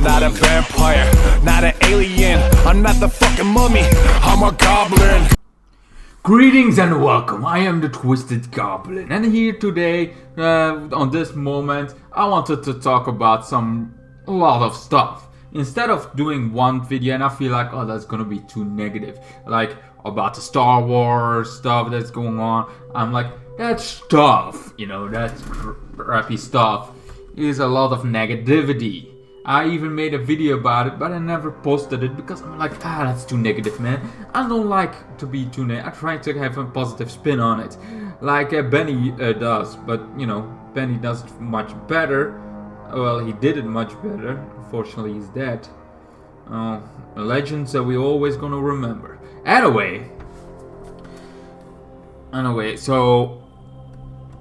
I'm not a vampire, not an alien. I'm not the fucking mummy, I'm a goblin. Greetings and welcome, I am the Twisted Goblin, and here today, on this moment, I wanted to talk about a lot of stuff. Instead of doing one video, and I feel like, oh, that's gonna be too negative, like about the Star Wars stuff that's going on, I'm like, that stuff, that crappy stuff, is a lot of negativity. I even made a video about it, but I never posted it because I'm like, that's too negative, man. I don't like to be too negative. I try to have a positive spin on it, like Benny does. But Benny does it much better. Well, he did it much better. Unfortunately, he's dead. A legend that we always gonna remember. Anyway, so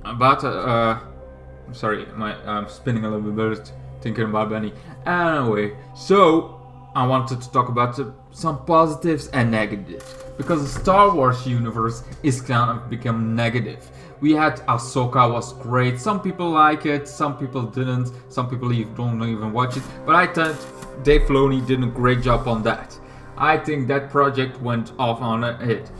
about I'm sorry, I'm spinning a little bit. Thinking about Benny. Anyway, so I wanted to talk about some positives and negatives, because the Star Wars universe is kind of become negative. We had Ahsoka was great. Some people like it, some people didn't. Some people don't even watch it. But I thought Dave Filoni did a great job on that. I think that project went off on a hit.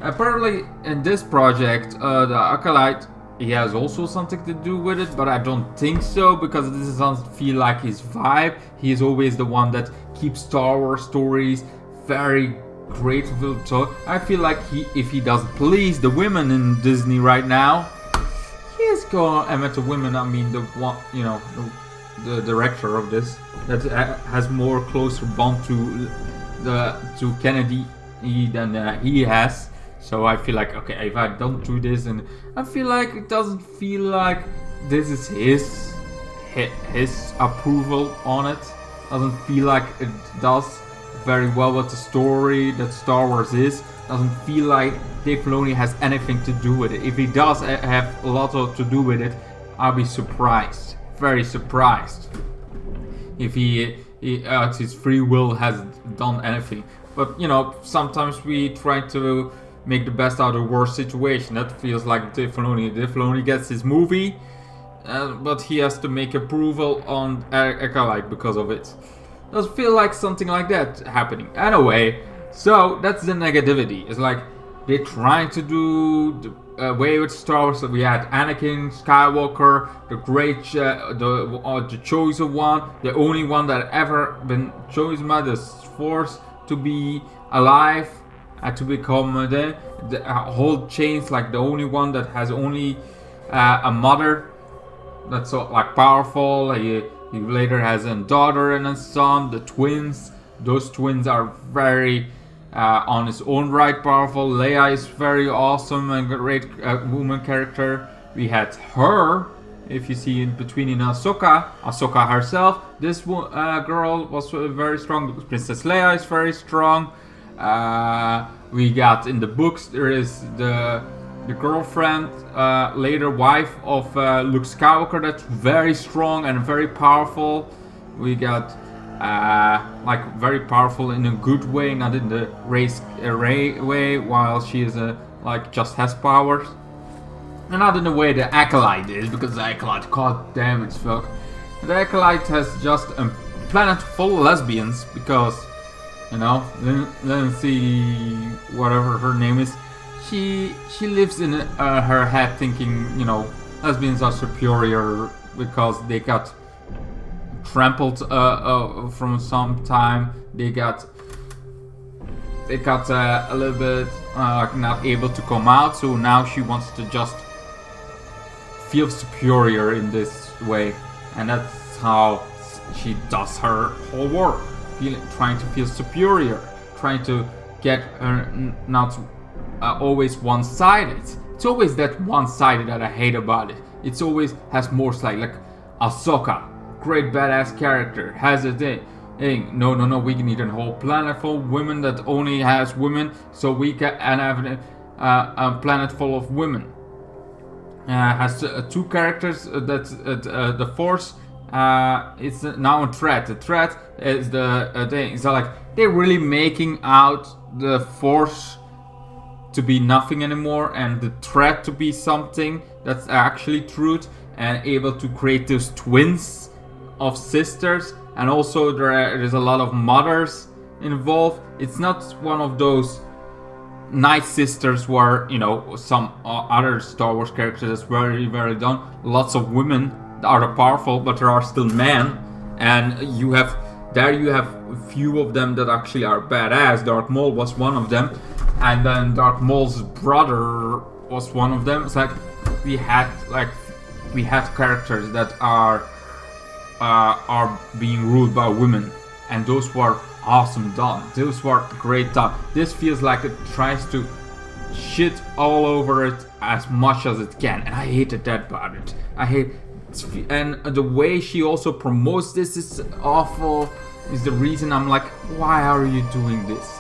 Apparently, in this project, the acolyte. He has also something to do with it, but I don't think so, because this doesn't feel like his vibe. He is always the one that keeps Star Wars stories very grateful to. I feel like if he doesn't please the women in Disney right now, he is going. And with the women, I mean the one, the director of this that has more closer bond to Kennedy than he has. So I feel like, okay, if I don't do this, and I feel like it doesn't feel like this is his approval on it. Doesn't feel like it does very well with the story that Star Wars is. Doesn't feel like Dave Filoni has anything to do with it. If he does have a lot to do with it, I'll be surprised, very surprised, if he at his free will has done anything. But sometimes we try to make the best out of the worst situation. That feels like Dave Filoni. Dave Filoni gets his movie, but he has to make approval on acolyte because of it. Does feel like something like that happening. Anyway, so that's the negativity. It's like they're trying to do away with Star Wars. So we had Anakin Skywalker, the great, the chosen one, the only one that ever been chosen by the Force to be alive. To become the whole chains, like the only one that has only a mother that's so like powerful. He later has a daughter and a son, the twins. Those twins are very on his own right powerful. Leia is very awesome and great woman character. We had her, if you see in between in Ahsoka herself. This girl was very strong. Princess Leia is very strong. We got in the books, there is the girlfriend, later wife of Luke Skywalker, that's very strong and very powerful. We got like very powerful in a good way, not in the Rey way, while she is like just has powers, and not in the way the acolyte is, because the acolyte, god damn it, fuck. The acolyte has just a planet full of lesbians, because Lindsay, whatever her name is, she lives in her head thinking, lesbians are superior because they got trampled from some time. They got a little bit not able to come out, so now she wants to just feel superior in this way, and that's how she does her whole work. Trying to feel superior, trying to get her not always one-sided. It's always that one-sided that I hate about it. It's always has more side, like Ahsoka, great badass character, has a thing. No, we need a whole planet full of women that only has women, so we can have a planet full of women. Has two characters that the Force. It's now a threat. The threat is the thing. So like they're really making out the Force to be nothing anymore, and the threat to be something that's actually truth, and able to create those twins of sisters and also there's a lot of mothers involved. It's not one of those Night Sisters where, you know, some other Star Wars characters is very done. Lots of women are powerful, but there are still men, and you have a few of them that actually are badass. Darth Maul was one of them, and then Darth Maul's brother was one of them. It's like we had characters that are being ruled by women, and those were awesome done. Those were great done. This feels like it tries to shit all over it as much as it can, and I hated that about it. And the way she also promotes this is awful. Is the reason I'm like, why are you doing this?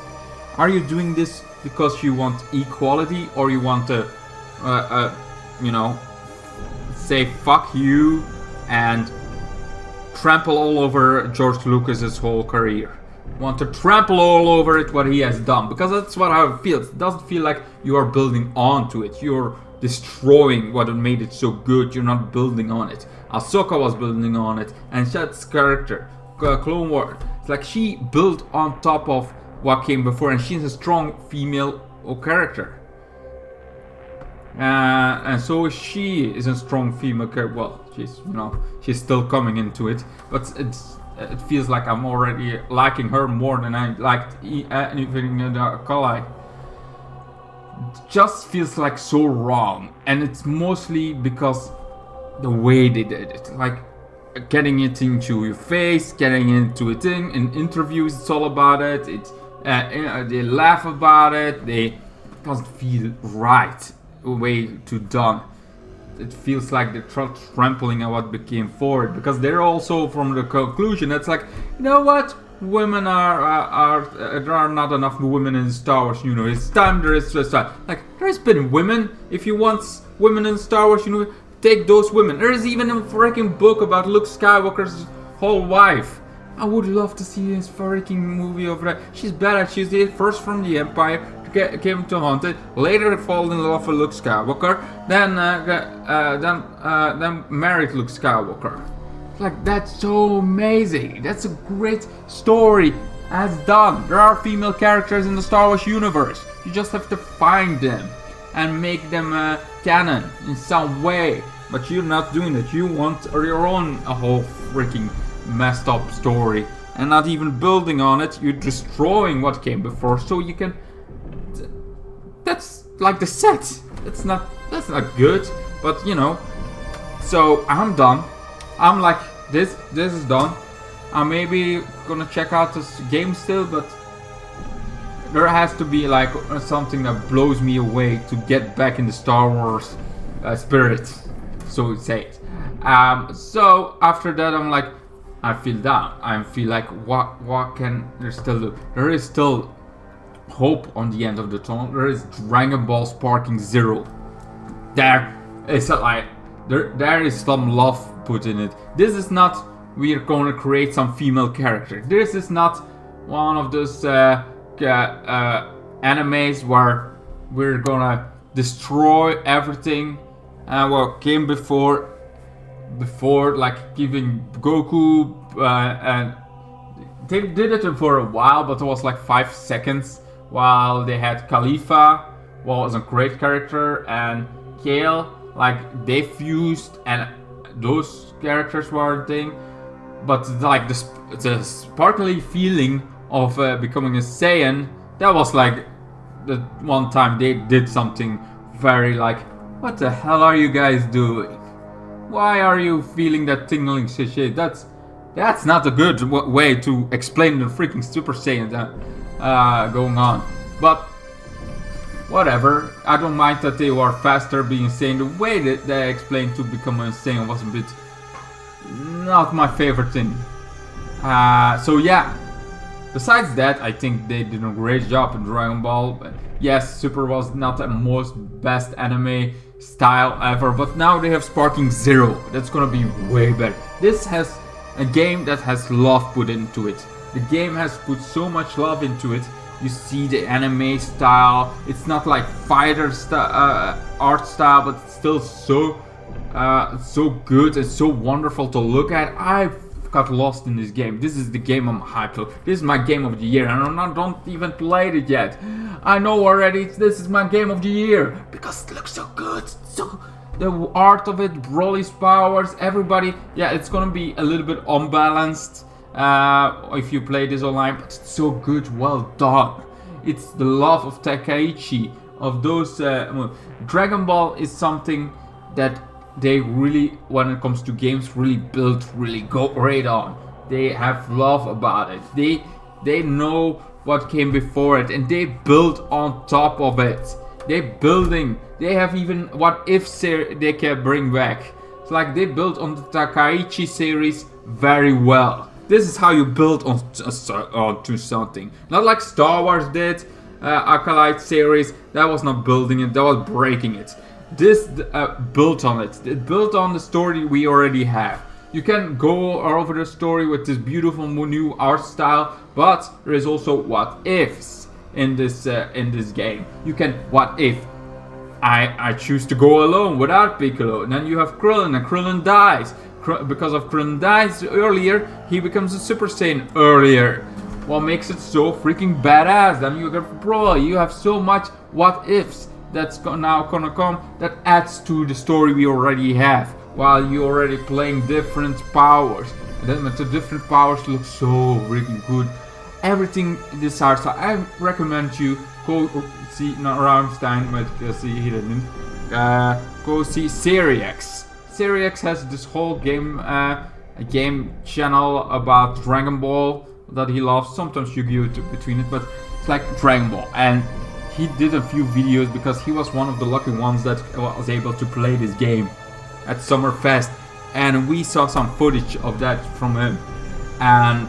Are you doing this because you want equality, or you want to, you know, say fuck you and trample all over George Lucas's whole career? Want to trample all over it what he has done, because that's what I feel. It doesn't feel like you are building onto it. You're destroying what made it so good. You're not building on it. Ahsoka was building on it, and Shad's character, Clone Wars, it's like she built on top of what came before, and she's a strong female character. And so she is a strong female character. Well, she's still coming into it, but it feels like I'm already liking her more than I liked anything in the acolyte. It just feels like so wrong, and it's mostly because the way they did it, like getting it into your face, getting into it in interviews. It's all about it. They laugh about it. It doesn't feel right. Way too done. It feels like they're trampling on what became forward, because they're also from the conclusion that's like, you know what, women there are not enough women in the Star Wars universe. It's time there is like, there's been women. If you want women in the Star Wars universe, take those women. There is even a freaking book about Luke Skywalker's whole wife. I would love to see this freaking movie of that. She's badass. She's the first from the Empire, came to haunt it. Later, fall in love with Luke Skywalker. Then married Luke Skywalker. Like, that's so amazing. That's a great story as done. There are female characters in the Star Wars universe. You just have to find them and make them canon in some way. But you're not doing it. You want your own whole freaking messed up story, and not even building on it. You're destroying what came before, so you can. That's like the set. That's not good. But you know. So I'm done. I'm like, this is done. I'm maybe gonna check out this game still, but there has to be like something that blows me away to get back in the Star Wars spirit, so to say it. So after that, I'm like, I feel down. I feel like what can there still do? There is still hope on the end of the tunnel. There is Dragon Ball Sparking Zero. There is there is some love put in it. This is not we're gonna create some female character. This is not one of those animes where we're gonna destroy everything what came before, like giving Goku and they did it for a while, but it was like 5 seconds, while they had Khalifa, was a great character, and Kale, like they fused, and those characters were a thing. But like the sparkly feeling of becoming a Saiyan, that was like the one time they did something very like, what the hell are you guys doing? Why are you feeling that tingling shit? That's not a good way to explain the freaking Super Saiyan going on. But whatever, I don't mind that they were faster being Saiyan. The way that they explained to become a Saiyan was a bit not my favorite thing. So yeah. Besides that, I think they did a great job in Dragon Ball. Yes, Super was not the most best anime style ever, but now they have Sparking Zero. That's gonna be way better. This has a game that has love put into it. The game has put so much love into it. You see the anime style. It's not like fighter art style, but it's still so good and so wonderful to look at. I got lost in this game. This is the game I'm hyped for. This is my game of the year, and I don't even played it yet. I know already this is my game of the year because it looks so good. So the art of it, Broly's powers, everybody. Yeah, it's gonna be a little bit unbalanced if you play this online, but it's so good. Well done. It's the love of Takaichi, of those. Dragon Ball is something that they really, when it comes to games, really build, really go great on. They have love about it. They know what came before it, and they build on top of it. They have even what if they can bring back. It's like they built on the Takaichi series very well. This is how you build onto something. Not like Star Wars did, acolyte series. That was not building it, that was breaking it. This built on it. It built on the story we already have. You can go over the story with this beautiful new art style, but there is also what ifs in this game. You can what if I choose to go alone without Piccolo, and then you have Krillin, and Krillin dies. Because of Krillin dies earlier, he becomes a Super Saiyan earlier. What makes it so freaking badass? Then you get Broly. You have so much what ifs that's now gonna come that adds to the story we already have, while you're already playing different powers. And then with the different powers look so freaking good. Everything this art style, I recommend you go see Rammstein, but go see Seriex. Seriex has this whole game game channel about Dragon Ball that he loves. Sometimes Yu-Gi-Oh! Between it, but it's like Dragon Ball. And he did a few videos because he was one of the lucky ones that was able to play this game at Summerfest, and we saw some footage of that from him, and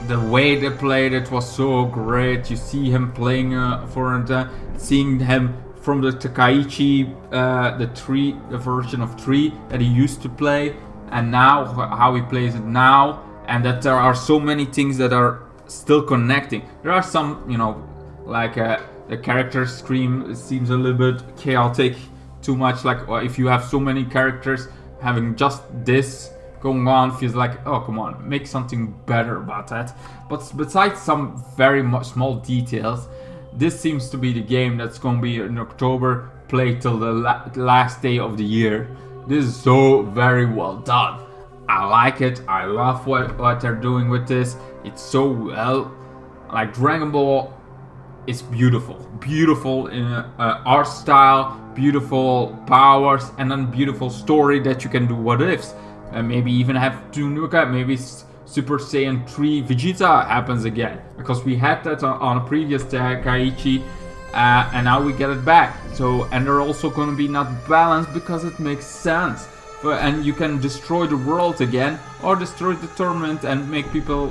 the way they played it was so great. You see him playing seeing him from the Takaichi, the version of 3 that he used to play, and now how he plays it now, and that there are so many things that are still connecting. There are some, like the character stream seems a little bit chaotic, too much. Like if you have so many characters, having just this going on feels like, oh come on, make something better about that. But besides some very small details, this seems to be the game that's going to be in October, play till the last day of the year. This is so very well done. I like it. I love what they're doing with this. It's so well, like Dragon Ball is beautiful in art style, beautiful powers, and then beautiful story that you can do what ifs, and maybe even have to look at maybe Super Saiyan 3 Vegeta happens again, because we had that on a previous Takaichi, and now we get it back. So, and they're also going to be not balanced because it makes sense. And you can destroy the world again, or destroy the tournament and make people,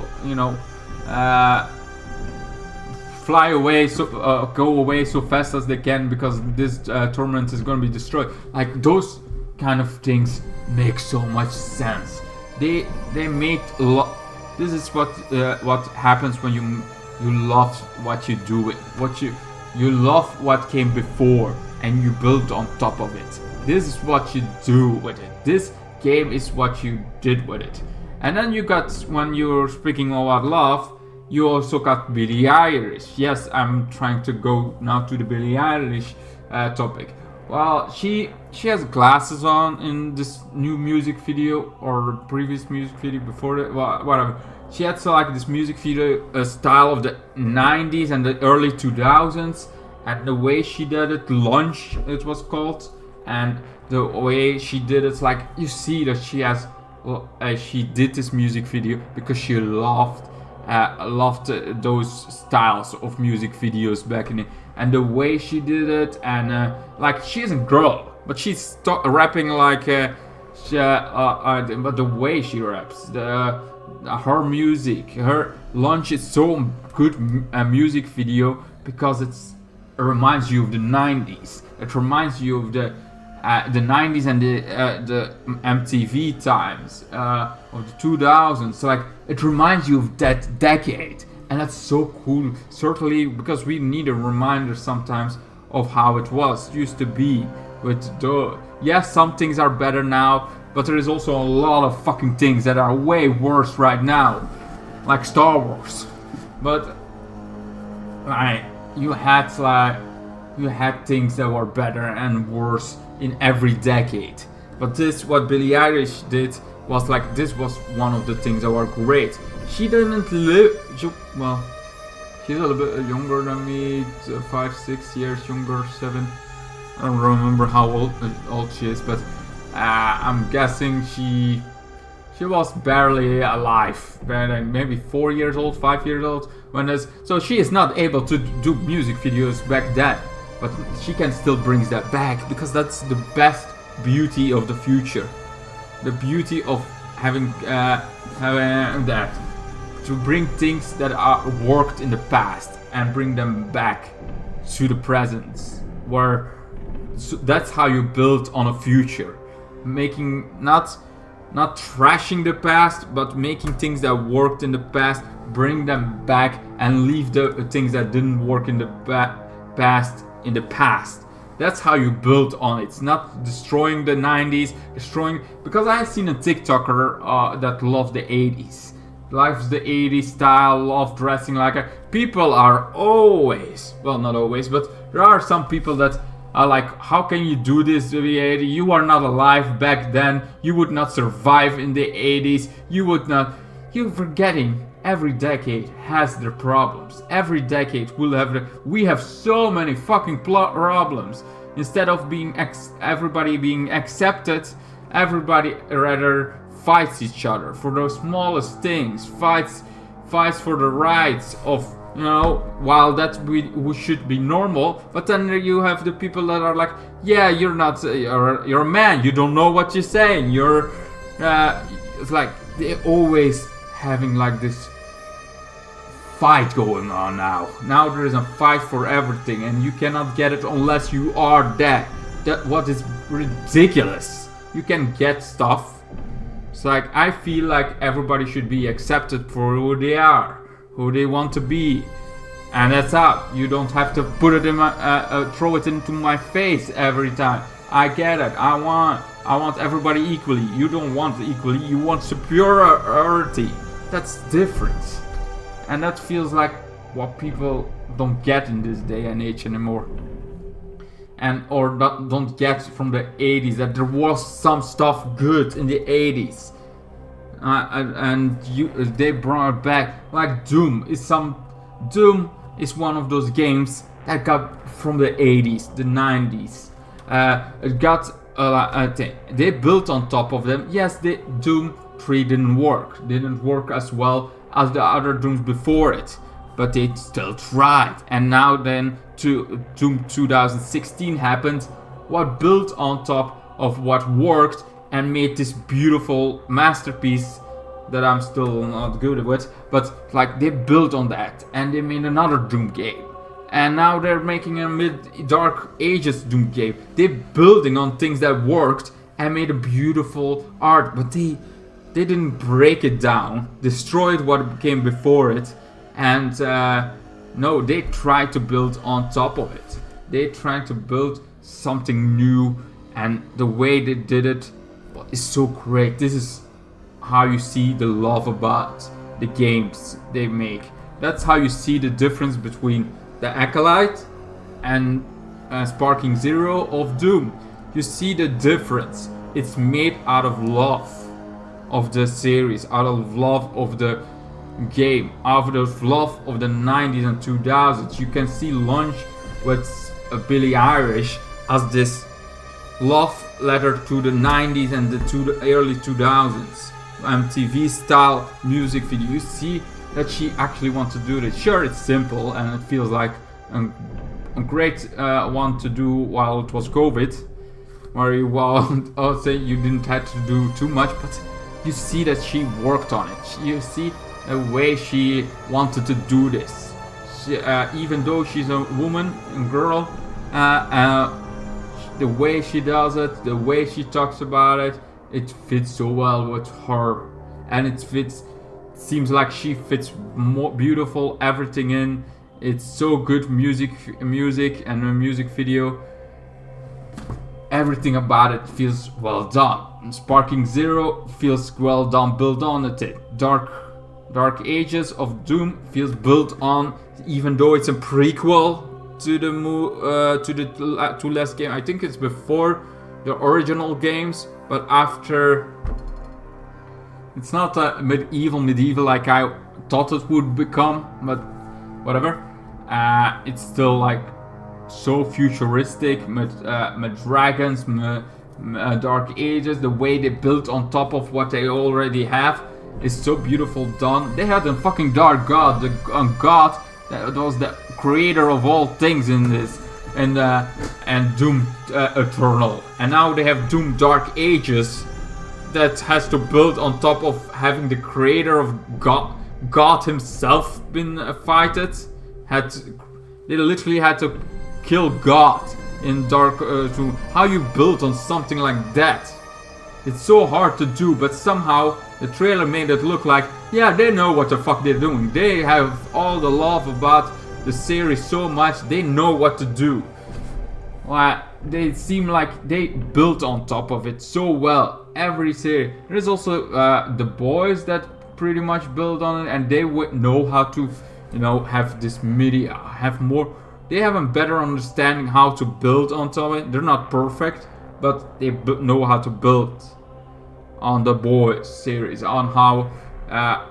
fly away, go away so fast as they can, because this tournament is going to be destroyed. Like those kind of things make so much sense. They made this is what happens when you love what you do, you love what came before and you build on top of it. This is what you do with it. This game is what you did with it. And then you got, when you're speaking about love, you also got Billie Eilish. Yes, I'm trying to go now to the Billie Eilish topic. Well, she has glasses on in this new music video, or previous music video before that, well, whatever. She had this music video style of the 90s and the early 2000s, and the way she did it, Lunch it was called, and the way she did it's like, you see that she has, she did this music video because she loved those styles of music videos back in it, and the way she did it, and like she's a girl, but she's rapping like, but the way she raps, her music, her Lunch is so good music video because it reminds you of the 90s. It reminds you of the 90s and the MTV times of the 2000s. So like it reminds you of that decade, and that's so cool. Certainly because we need a reminder sometimes of how it used to be. With yes, some things are better now. but there is also a lot of fucking things that are way worse right now, like Star Wars. But like you had things that were better and worse in every decade. But this, what Billie Eilish did, was like, this was one of the things that were great. She didn't live, well, she's a little bit younger than me, 5, 6 years younger, 7. I don't remember how old she is, but I'm guessing she was barely alive, maybe 4 years old, 5 years old. So she is not able to do music videos back then, but she can still bring that back, because that's the best beauty of the future, the beauty of having that, to bring things that are worked in the past and bring them back to the present, where that's how you build on a future, making not trashing the past, but making things that worked in the past, bring them back and leave the things that didn't work in the past in the past. That's how you build on it. It's not destroying the 90s, because I've seen a TikToker that loves the 80s. Loves the 80s style, love dressing like a... People are always, well, not always, but there are some people that are like, how can you do this to the 80s? You are not alive back then. You would not survive in the 80s. You would not... You're forgetting every decade has their problems. Every decade will have... We have so many fucking problems. Instead of being everybody being accepted, everybody rather fights each other for those smallest things. Fights for the rights of, you know, while that we should be normal. But then you have the people that are like, yeah, you're not, you're a man, you don't know what you're saying. You're, it's like they're always having like this fight going on now. Now there is a fight for everything, and you cannot get it unless you are that. That what is ridiculous. You can get stuff. It's like, I feel like everybody should be accepted for who they are, who they want to be, and that's out. You don't have to put it in my, throw it into my face every time. I get it. I want everybody equally. You don't want equally. You want superiority. That's different. And that feels like what people don't get in this day and age anymore. And or don't get from the 80s, that there was some stuff good in the 80s. They brought it back. Like Doom is one of those games that got from the 80s, the 90s. It got they built on top of them. Yes, the Doom 3 didn't work as well as the other Dooms before it, but they still tried. And now then Doom 2016 happened, what built on top of what worked and made this beautiful masterpiece that I'm still not good with, but like they built on that and they made another Doom game. And now they're making a mid-Dark Ages Doom game. They're building on things that worked and made a beautiful art, but they didn't break it down, destroyed what came before it, and no, they tried to build on top of it. They tried to build something new, and the way they did it is so great. This is how you see the love about the games they make. That's how you see the difference between the Acolyte and Sparking Zero of Doom. You see the difference. It's made out of love of the series, out of love of the game, out of love of the 90s and 2000s. You can see launch with Billie Eilish as this love letter to the 90s and to the early 2000s MTV style music video. You see that she actually wants to do this. Sure, it's simple and it feels like a great one to do while it was COVID, where you didn't have to do too much, but you see that she worked on it. You see the way she wanted to do this. Even though she's a woman and girl, the way she does it, the way she talks about it, it fits so well with her, and it seems like she fits more beautiful everything in. It's so good music and a music video. Everything about it feels well done. Sparking Zero feels well done, built on it. Dark Ages of Doom feels built on, even though it's a prequel to the two last game. I think it's before the original games, but after. It's not medieval like I thought it would become, but whatever. It's still like so futuristic, with dragons, Dark Ages. The way they built on top of what they already have is so beautiful done. They had a fucking dark god, the god that was the creator of all things in this, and Doom Eternal, and now they have Doom Dark Ages that has to build on top of having the creator of God himself been fighted. They literally had to kill God in Dark. To how you build on something like that? It's so hard to do, but somehow the trailer made it look like, yeah, they know what the fuck they're doing. They have all the love about the series so much, they know what to do. Well, they seem like they built on top of it so well. Every series. There's also the boys that pretty much build on it, and they would know how to, have this media, have more. They have a better understanding how to build on top of it. They're not perfect, but they know how to build on the boys series, on how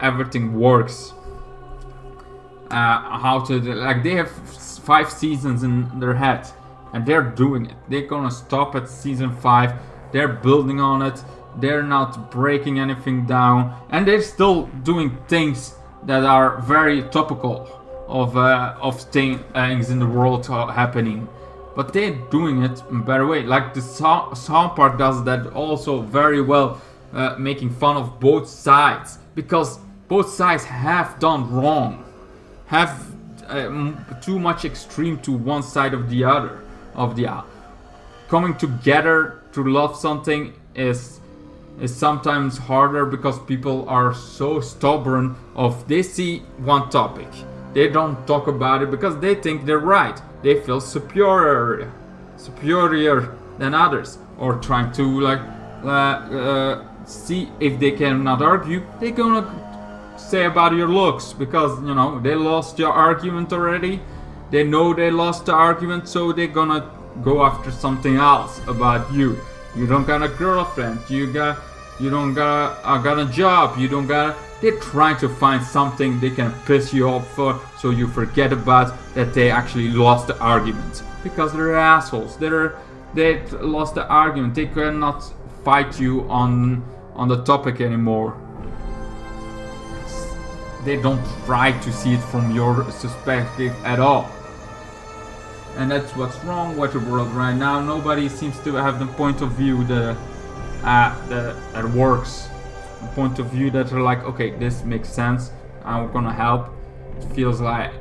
everything works. How to they have 5 seasons in their head, and they're doing it. They're gonna stop at season 5. They're building on it. They're not breaking anything down, and they're still doing things that are very topical of things in the world happening. But they're doing it in a better way. Like the sound part does that also very well, making fun of both sides, because both sides have done wrong, have too much extreme to one side of the other. Coming together to love something is sometimes harder, because people are so stubborn they see one topic, they don't talk about it because they think they're right, they feel superior than others, or trying to see if they cannot argue, they're gonna say about your looks, because they lost your argument already. They know they lost the argument, so they're gonna go after something else about you. You don't got a girlfriend, you got a job, they're trying to find something they can piss you off for, so you forget about that they actually lost the argument, because they're assholes. They lost the argument. They cannot fight you on the topic anymore. They don't try to see it from your perspective at all. And that's what's wrong with the world right now. Nobody seems to have the point of view that works. A point of view that are like, okay, this makes sense, I'm gonna help. It feels like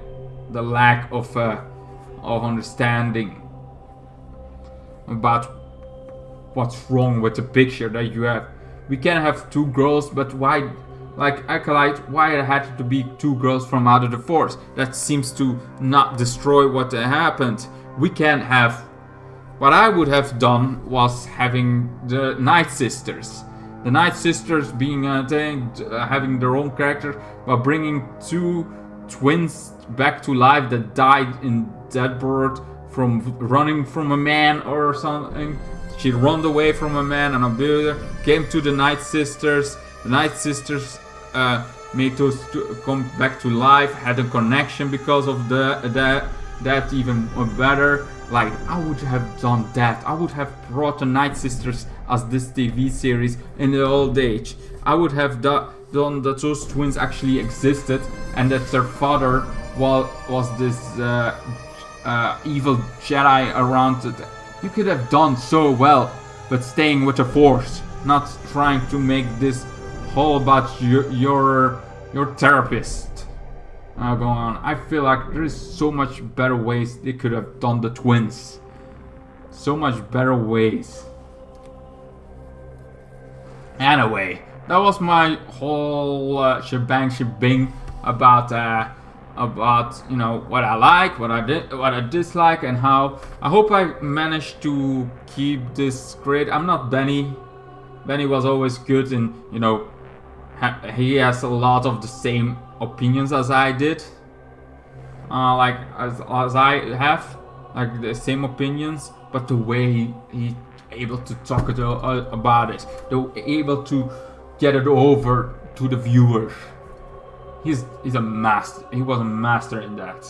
the lack of understanding about what's wrong with the picture that you have. We can have 2 girls, but why? Like Acolyte, why it had to be 2 girls from Out of the Force? That seems to not destroy what happened. We can have. What I would have done was having the Night Sisters. The Night Sisters being having their own character, but bringing 2 twins back to life that died in Deadbird from running from a man or something. She ran away from a man, and a builder came to the Night Sisters. The Night Sisters made those come back to life, had a connection because of that even better. Like, I would have done that. I would have brought the Night Sisters as this TV series in the old age. I would have done that those twins actually existed, and that their father was this evil Jedi around it. You could have done so well, but staying with the Force, not trying to make this whole about your therapist going on. I feel like there is so much better ways they could have done the twins. So much better ways. Anyway, that was my whole shebang about what I like, what I dislike, and how I hope I managed to keep this great. I'm not Benny Benny was always good in, you know, he has a lot of the same opinions as I did. Like as I have, like the same opinions, but the way he able to talk about it, able to get it over to the viewers. He's a master. He was a master in that.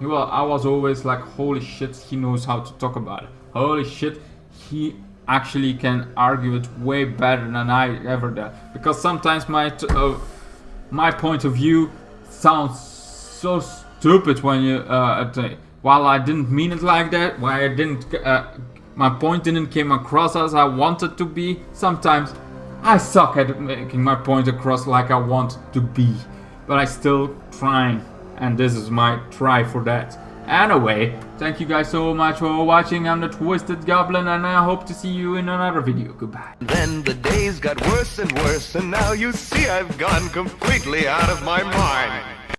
I was always like, holy shit, he knows how to talk about it. Holy shit, he actually can argue it way better than I ever did. Because sometimes my point of view sounds so stupid when you while I didn't mean it like that, why I didn't my point didn't came across as I wanted to be. Sometimes I suck at making my point across like I want to be, but I still trying, and this is my try for that. Anyway, thank you guys so much for watching. I'm the Twisted Goblin, and I hope to see you in another video. Goodbye. Then the days got worse and worse, and now you see I've gone completely out of my mind.